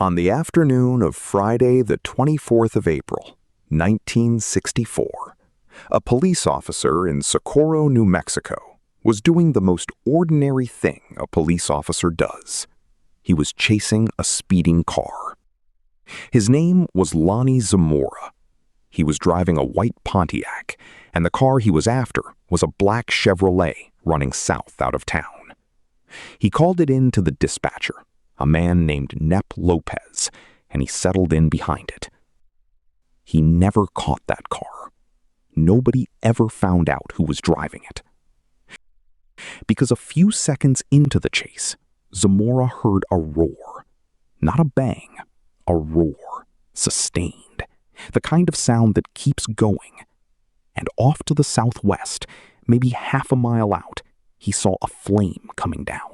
On the afternoon of Friday, the 24th of April, 1964, a police officer in Socorro, New Mexico, was doing the most ordinary thing a police officer does. He was chasing a speeding car. His name was Lonnie Zamora. He was driving a white Pontiac, and the car he was after was a black Chevrolet running south out of town. He called it in to the dispatcher, a man named Nep Lopez, and he settled in behind it. He never caught that car. Nobody ever found out who was driving it. Because a few seconds into the chase, Zamora heard a roar. Not a bang, a roar, sustained, the kind of sound that keeps going. And off to the southwest, maybe half a mile out, he saw a flame coming down.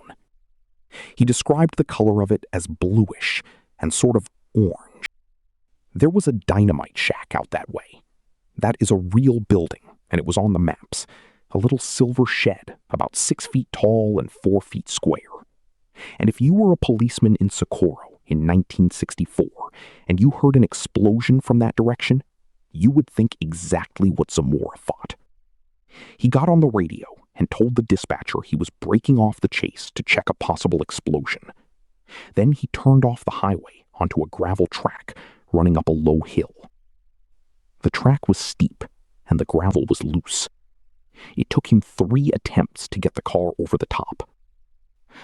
He described the color of it as bluish and sort of orange. There was a dynamite shack out that way. That is a real building, and it was on the maps. A little silver shed, about 6 feet tall and 4 feet square. And if you were a policeman in Socorro in 1964, and you heard an explosion from that direction, you would think exactly what Zamora thought. He got on the radio and told the dispatcher he was breaking off the chase to check a possible explosion. Then he turned off the highway onto a gravel track running up a low hill. The track was steep, and the gravel was loose. It took him 3 attempts to get the car over the top.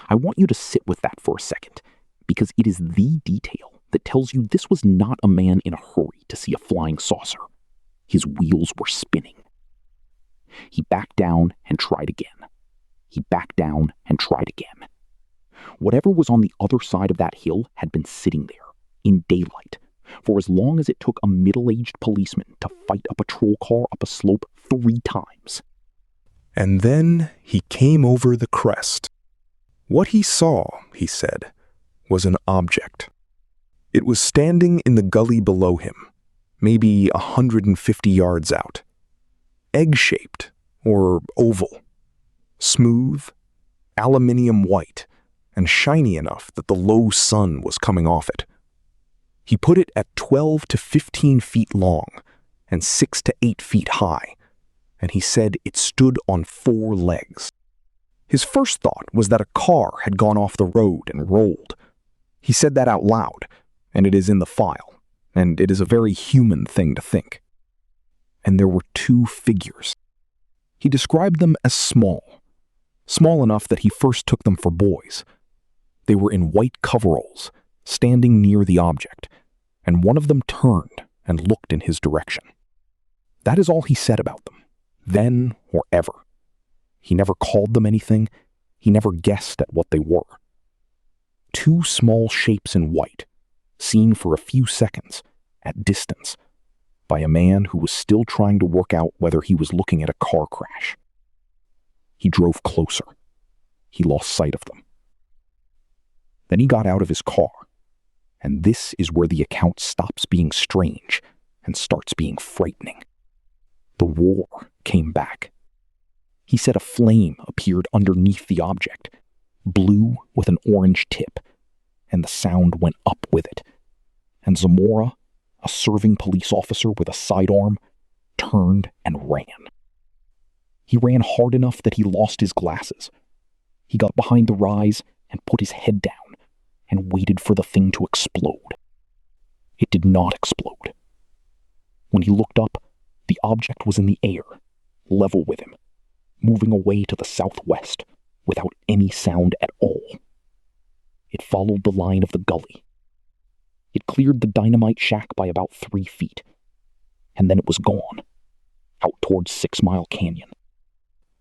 I want you to sit with that for a second, because it is the detail that tells you this was not a man in a hurry to see a flying saucer. His wheels were spinning. He backed down and tried again. He backed down and tried again. Whatever was on the other side of that hill had been sitting there, in daylight, for as long as it took a middle-aged policeman to fight a patrol car up a slope 3 times. And then he came over the crest. What he saw, he said, was an object. It was standing in the gully below him, maybe 150 yards out. Egg-shaped, or oval, smooth, aluminium white, and shiny enough that the low sun was coming off it. He put it at 12 to 15 feet long and 6 to 8 feet high, and he said it stood on 4 legs. His first thought was that a car had gone off the road and rolled. He said that out loud, and it is in the file, and it is a very human thing to think. And there were 2 figures. He described them as small enough that he first took them for boys. They were in white coveralls, standing near the object, and one of them turned and looked in his direction. That is all he said about them, then or ever. He never called them anything. He never guessed at what they were. 2 small shapes in white, seen for a few seconds, at distance, by a man who was still trying to work out whether he was looking at a car crash. He drove closer. He lost sight of them. Then he got out of his car, and this is where the account stops being strange and starts being frightening. The roar came back. He said a flame appeared underneath the object, blue with an orange tip, and the sound went up with it. And Zamora, a serving police officer with a sidearm, turned and ran. He ran hard enough that he lost his glasses. He got behind the rise and put his head down and waited for the thing to explode. It did not explode. When he looked up, the object was in the air, level with him, moving away to the southwest without any sound at all. It followed the line of the gully. It cleared the dynamite shack by about 3 feet, and then it was gone, out towards 6 Mile Canyon.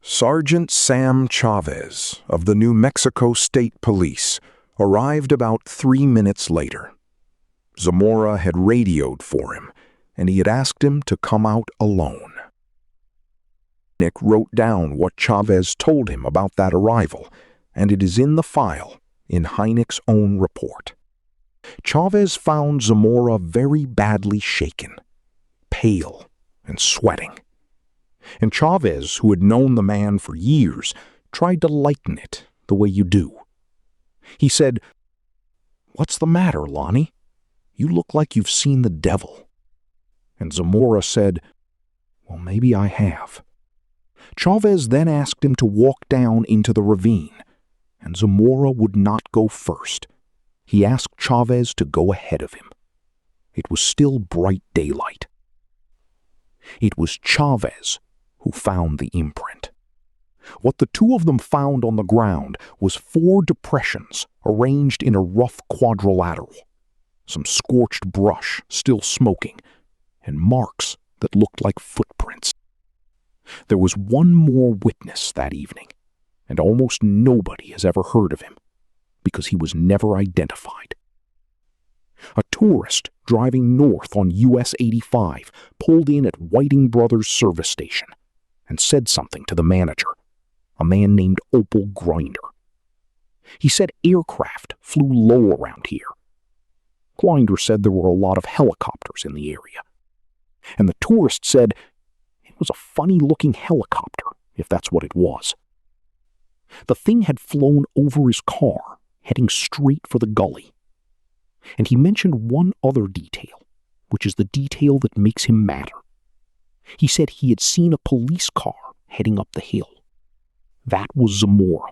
Sergeant Sam Chavez of the New Mexico State Police arrived about 3 minutes later. Zamora had radioed for him, and he had asked him to come out alone. Nick wrote down what Chavez told him about that arrival, and it is in the file in Hynek's own report. Chavez found Zamora very badly shaken, pale and sweating. And Chavez, who had known the man for years, tried to lighten it the way you do. He said, "What's the matter, Lonnie?" "You look like you've seen the devil." And Zamora said, "Well, maybe I have." Chavez then asked him to walk down into the ravine, and Zamora would not go first. He asked Chavez to go ahead of him. It was still bright daylight. It was Chavez who found the imprint. What the two of them found on the ground was 4 depressions arranged in a rough quadrilateral, some scorched brush still smoking, and marks that looked like footprints. There was one more witness that evening, and almost nobody has ever heard of him because he was never identified. A tourist driving north on US 85 pulled in at Whiting Brothers service station and said something to the manager, a man named Opal Grinder. He said aircraft flew low around here. Grinder said there were a lot of helicopters in the area. And the tourist said it was a funny-looking helicopter, if that's what it was. The thing had flown over his car, heading straight for the gully. And he mentioned one other detail, which is the detail that makes him matter. He said he had seen a police car heading up the hill. That was Zamora.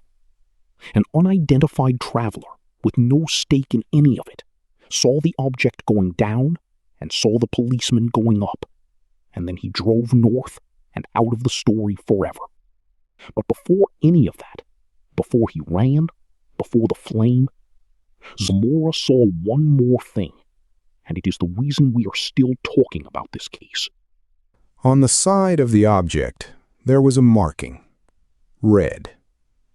An unidentified traveler with no stake in any of it saw the object going down and saw the policeman going up, and then he drove north and out of the story forever. But before any of that, before he ran, before the flame, Zamora saw one more thing, and it is the reason we are still talking about this case. On the side of the object, there was a marking, red,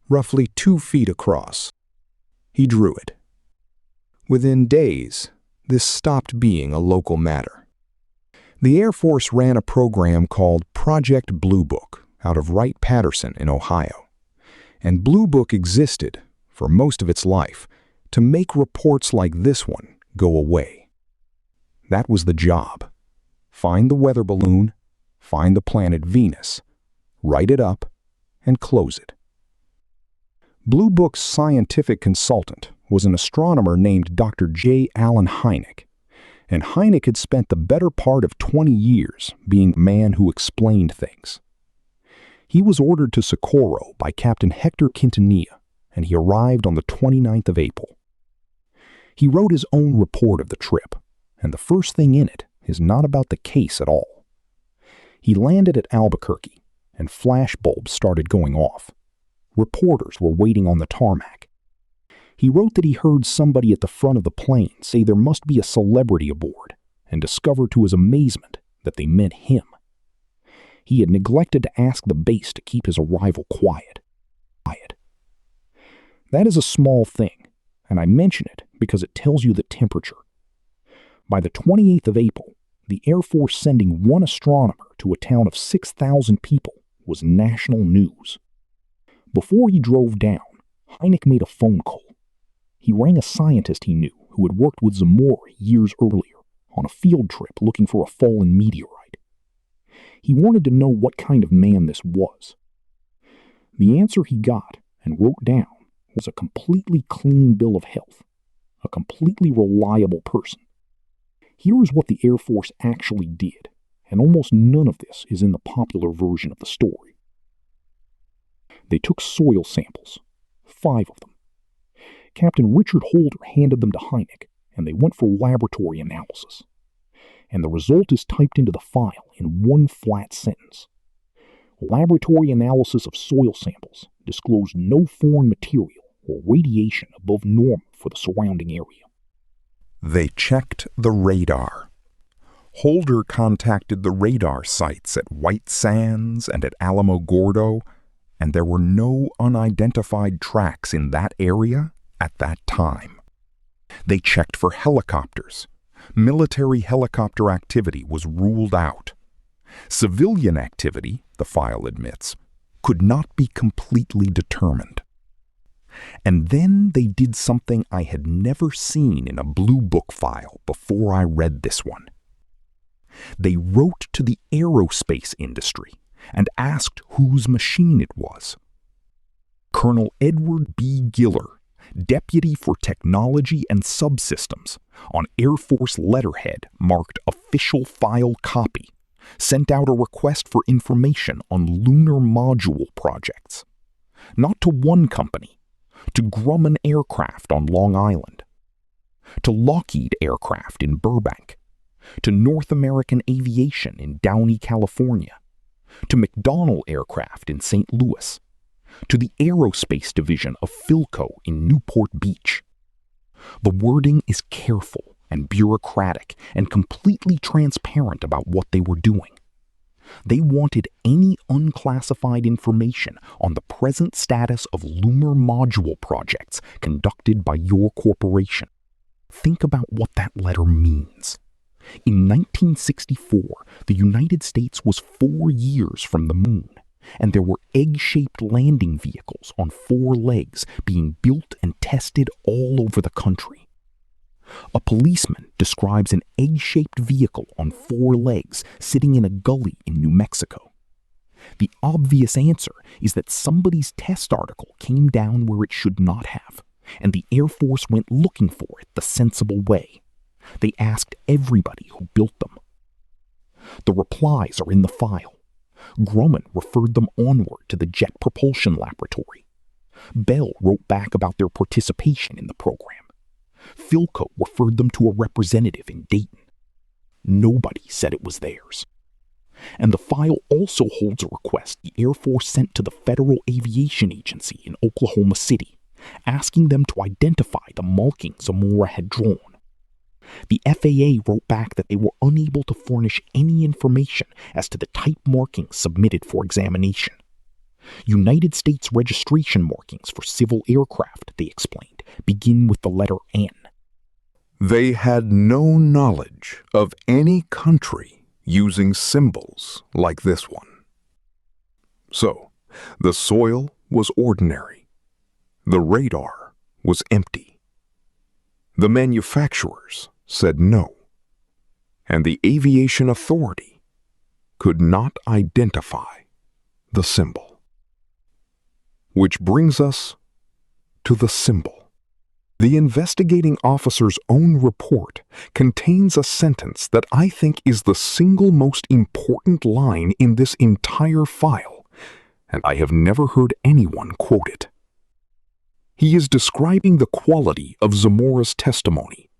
roughly 2 feet across. He drew it. Within days, this stopped being a local matter. The Air Force ran a program called Project Blue Book out of Wright-Patterson in Ohio. And Blue Book existed, for most of its life, to make reports like this one go away. That was the job. Find the weather balloon, find the planet Venus, write it up, and close it. Blue Book's scientific consultant was an astronomer named Dr. J. Allen Hynek, and Hynek had spent the better part of 20 years being the man who explained things. He was ordered to Socorro by Captain Hector Quintanilla, and he arrived on the 29th of April. He wrote his own report of the trip, and the first thing in it is not about the case at all. He landed at Albuquerque, and flash bulbs started going off. Reporters were waiting on the tarmac. He wrote that he heard somebody at the front of the plane say there must be a celebrity aboard, and discovered to his amazement that they meant him. He had neglected to ask the base to keep his arrival quiet. That is a small thing, and I mention it because it tells you the temperature. By the 28th of April, the Air Force sending one astronomer to a town of 6,000 people was national news. Before he drove down, Hynek made a phone call. He rang a scientist he knew who had worked with Zamora years earlier on a field trip looking for a fallen meteorite. He wanted to know what kind of man this was. The answer he got and wrote down was a completely clean bill of health, a completely reliable person. Here is what the Air Force actually did, and almost none of this is in the popular version of the story. They took soil samples, 5 of them. Captain Richard Holder handed them to Hynek, and they went for laboratory analysis. And the result is typed into the file in one flat sentence. Laboratory analysis of soil samples disclosed no foreign material or radiation above normal for the surrounding area. They checked the radar. Holder contacted the radar sites at White Sands and at Alamo Gordo, and there were no unidentified tracks in that area at that time. They checked for helicopters. Military helicopter activity was ruled out. Civilian activity, the file admits, could not be completely determined. And then they did something I had never seen in a Blue Book file before I read this one. They wrote to the aerospace industry and asked whose machine it was. Colonel Edward B. Giller, Deputy for Technology and Subsystems, on Air Force letterhead marked Official File Copy, sent out a request for information on lunar module projects. Not to one company, to Grumman Aircraft on Long Island, to Lockheed Aircraft in Burbank, to North American Aviation in Downey, California, to McDonnell Aircraft in St. Louis, to the Aerospace Division of Philco in Newport Beach. The wording is careful and bureaucratic and completely transparent about what they were doing. They wanted any unclassified information on the present status of lunar module projects conducted by your corporation. Think about what that letter means. In 1964, the United States was 4 years from the moon, and there were egg-shaped landing vehicles on 4 legs being built and tested all over the country. A policeman describes an egg-shaped vehicle on 4 legs sitting in a gully in New Mexico. The obvious answer is that somebody's test article came down where it should not have, and the Air Force went looking for it the sensible way. They asked everybody who built them. The replies are in the file. Grumman referred them onward to the Jet Propulsion Laboratory. Bell wrote back about their participation in the program. Philco referred them to a representative in Dayton. Nobody said it was theirs. And the file also holds a request the Air Force sent to the Federal Aviation Agency in Oklahoma City, asking them to identify the markings Zamora had drawn. The FAA wrote back that they were unable to furnish any information as to the type markings submitted for examination. United States registration markings for civil aircraft, they explained, begin with the letter N. They had no knowledge of any country using symbols like this one. So, the soil was ordinary. The radar was empty. The manufacturers said no, and the aviation authority could not identify the symbol. Which brings us to the symbol. The investigating officer's own report contains a sentence that I think is the single most important line in this entire file, and I have never heard anyone quote it. He is describing the quality of Zamora's testimony,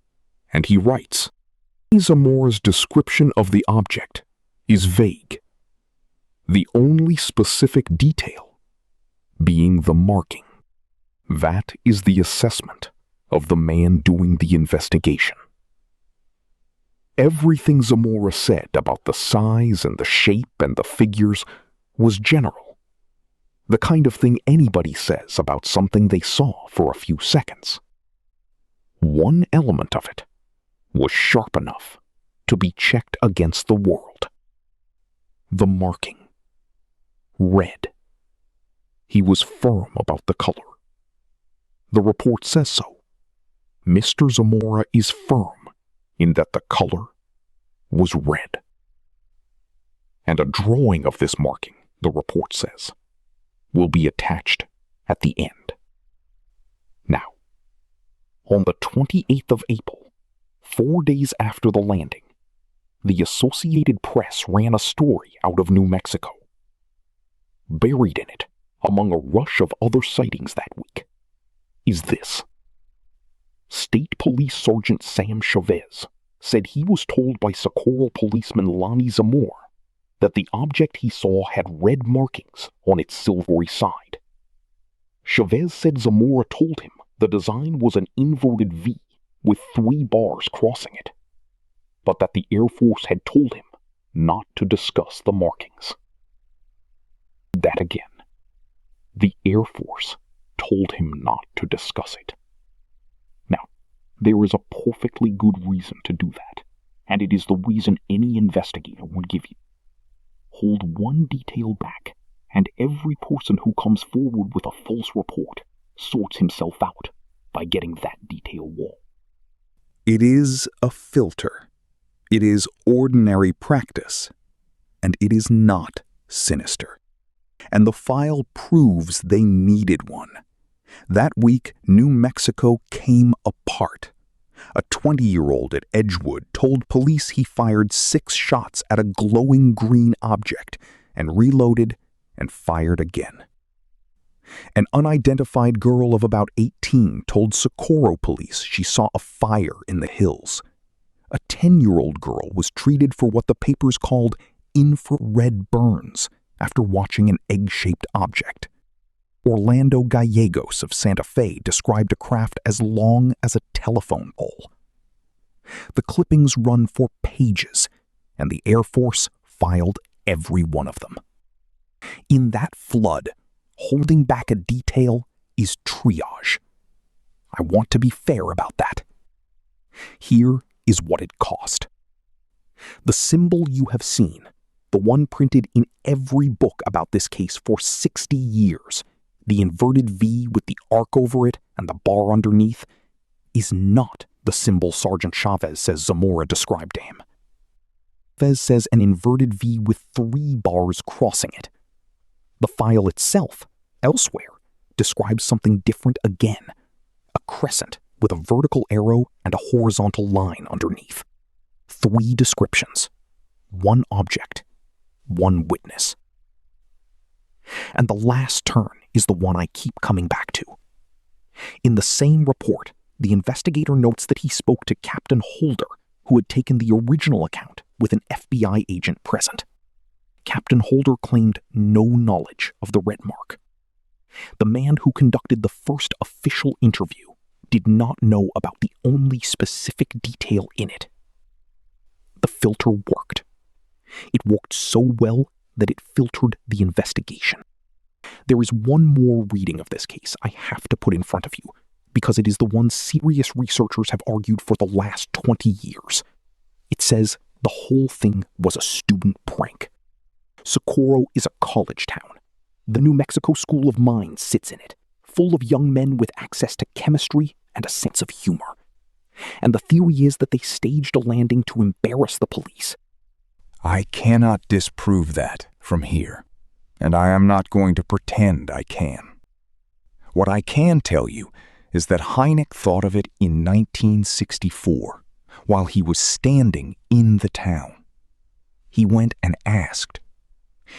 and he writes, Zamora's description of the object is vague, the only specific detail being the marking. That is the assessment of the man doing the investigation. Everything Zamora said about the size and the shape and the figures was general, the kind of thing anybody says about something they saw for a few seconds. One element of it was sharp enough to be checked against the world. The marking. Red. He was firm about the color. The report says so. Mr. Zamora is firm in that the color was red. And a drawing of this marking, the report says, will be attached at the end. Now, on the 28th of April, 4 days after the landing, the Associated Press ran a story out of New Mexico. Buried in it, among a rush of other sightings that week, is this. State Police Sergeant Sam Chavez said he was told by Socorro policeman Lonnie Zamora that the object he saw had red markings on its silvery side. Chavez said Zamora told him the design was an inverted V with 3 bars crossing it, but that the Air Force had told him not to discuss the markings. That again. The Air Force told him not to discuss it. Now, there is a perfectly good reason to do that, and it is the reason any investigator would give you. Hold one detail back, and every person who comes forward with a false report sorts himself out by getting that detail wrong. It is a filter. It is ordinary practice, and it is not sinister. And the file proves they needed one. That week, New Mexico came apart. A 20-year-old at Edgewood told police he fired 6 shots at a glowing green object and reloaded and fired again. An unidentified girl of about 18 told Socorro police she saw a fire in the hills. A 10-year-old girl was treated for what the papers called infrared burns after watching an egg-shaped object. Orlando Gallegos of Santa Fe described a craft as long as a telephone pole. The clippings run for pages, and the Air Force filed every one of them. In that flood, holding back a detail is triage. I want to be fair about that. Here is what it cost. The symbol you have seen, the one printed in every book about this case for 60 years, the inverted V with the arc over it and the bar underneath, is not the symbol Sergeant Chavez says Zamora described to him. Chavez says an inverted V with 3 bars crossing it. The file itself, elsewhere, describes something different again, a crescent with a vertical arrow and a horizontal line underneath. 3 descriptions, 1 object, 1 witness. And the last turn is the one I keep coming back to. In the same report, the investigator notes that he spoke to Captain Holder, who had taken the original account with an FBI agent present. Captain Holder claimed no knowledge of the red mark. The man who conducted the first official interview did not know about the only specific detail in it. The filter worked. It worked so well that it filtered the investigation. There is one more reading of this case I have to put in front of you, because it is the one serious researchers have argued for the last 20 years. It says the whole thing was a student prank. Socorro is a college town. The New Mexico School of Mines sits in it, full of young men with access to chemistry and a sense of humor. And the theory is that they staged a landing to embarrass the police. I cannot disprove that from here, and I am not going to pretend I can. What I can tell you is that Hynek thought of it in 1964, while he was standing in the town. He went and asked.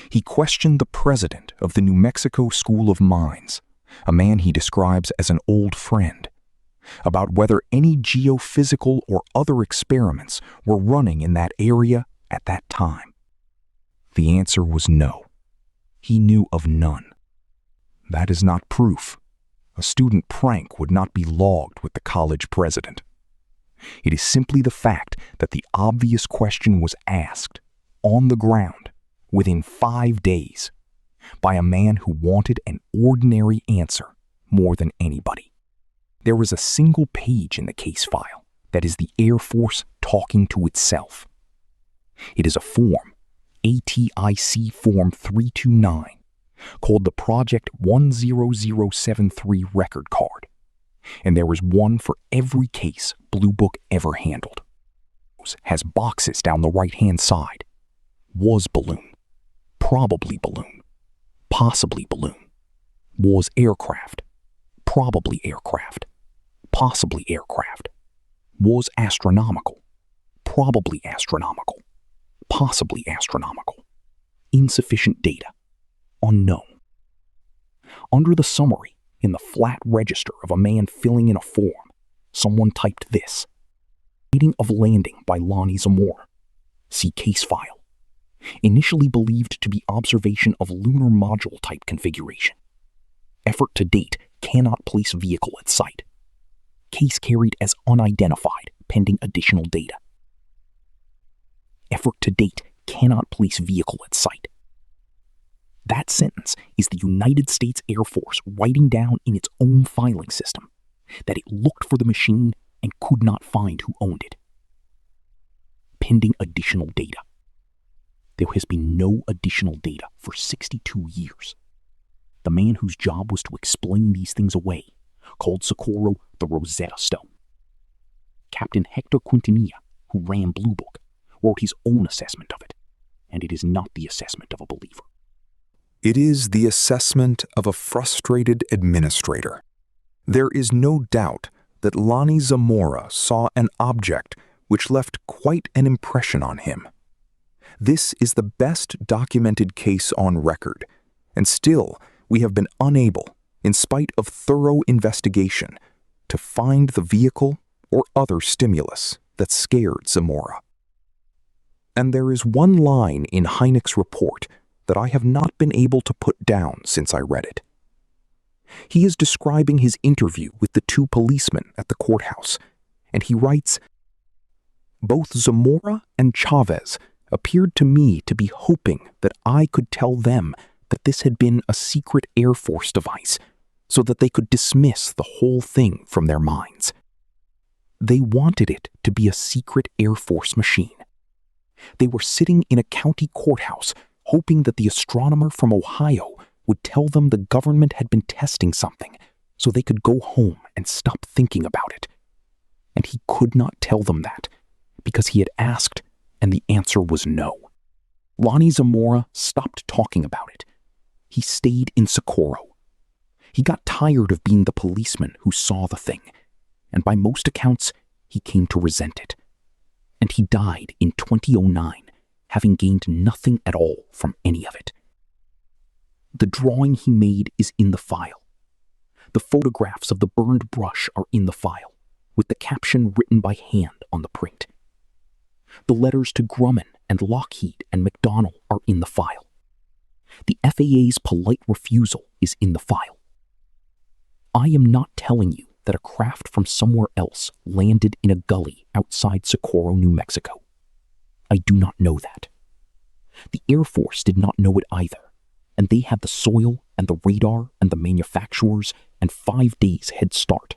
He questioned the president of the New Mexico School of Mines, a man he describes as an old friend, about whether any geophysical or other experiments were running in that area at that time. The answer was no. He knew of none. That is not proof. A student prank would not be logged with the college president. It is simply the fact that the obvious question was asked, on the ground, within 5 days, by a man who wanted an ordinary answer more than anybody. There is a single page in the case file that is the Air Force talking to itself. It is a form, ATIC Form 329, called the Project 10073 record card, and there is one for every case Blue Book ever handled. It has boxes down the right-hand side. Was balloon, probably balloon, possibly balloon. Was aircraft, probably aircraft, possibly aircraft. Was astronomical, probably astronomical, possibly astronomical. Insufficient data, unknown. Under the summary, in the flat register of a man filling in a form, someone typed this: Rating of landing by Lonnie Zamora. See case file. Initially believed to be observation of lunar module type configuration. Effort to date cannot place vehicle at site. Case carried as unidentified pending additional data. Effort to date cannot place vehicle at site. That sentence is the United States Air Force writing down in its own filing system that it looked for the machine and could not find who owned it. Pending additional data. There has been no additional data for 62 years. The man whose job was to explain these things away called Socorro the Rosetta Stone. Captain Hector Quintanilla, who ran Blue Book, wrote his own assessment of it, and it is not the assessment of a believer. It is the assessment of a frustrated administrator There is no doubt that Lonnie Zamora saw an object which left quite an impression on him. This is the best documented case on record, and still we have been unable, in spite of thorough investigation, to find the vehicle or other stimulus that scared Zamora. And there is one line in Hynek's report that I have not been able to put down since I read it. He is describing his interview with the two policemen at the courthouse, and he writes, "Both Zamora and Chavez appeared to me to be hoping that I could tell them that this had been a secret Air Force device, so that they could dismiss the whole thing from their minds. They wanted it to be a secret Air Force machine. They were sitting in a county courthouse hoping that the astronomer from Ohio would tell them the government had been testing something so they could go home and stop thinking about it. And he could not tell them that because he had asked and the answer was no. Lonnie Zamora stopped talking about it. He stayed in Socorro. He got tired of being the policeman who saw the thing, and by most accounts, he came to resent it. And he died in 2009, having gained nothing at all from any of it. The drawing he made is in the file. The photographs of the burned brush are in the file, with the caption written by hand on the print. The letters to Grumman and Lockheed and McDonnell are in the file. The FAA's polite refusal is in the file. I am not telling you that a craft from somewhere else landed in a gully outside Socorro, New Mexico. I do not know that. The Air Force did not know it either, and they had the soil and the radar and the manufacturers and 5 days head start.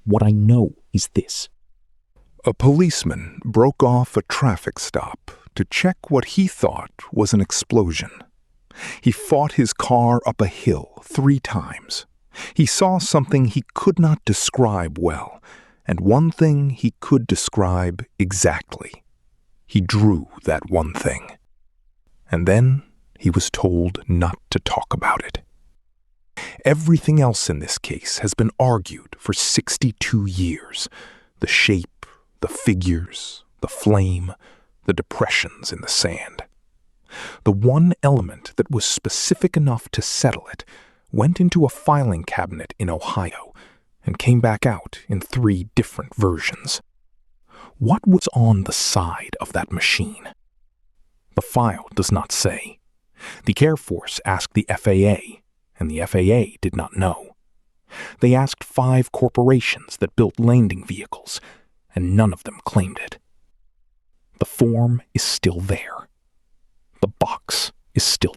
What I know is this. A policeman broke off a traffic stop to check what he thought was an explosion. He fought his car up a hill 3 times. He saw something he could not describe well, and one thing he could describe exactly. He drew that one thing. And then he was told not to talk about it. Everything else in this case has been argued for 62 years. The shape, the figures, the flame, the depressions in the sand. The one element that was specific enough to settle it went into a filing cabinet in Ohio and came back out in 3 different versions. What was on the side of that machine? The file does not say. The Air Force asked the FAA, and the FAA did not know. They asked 5 corporations that built landing vehicles, and none of them claimed it. The form is still there. The box is still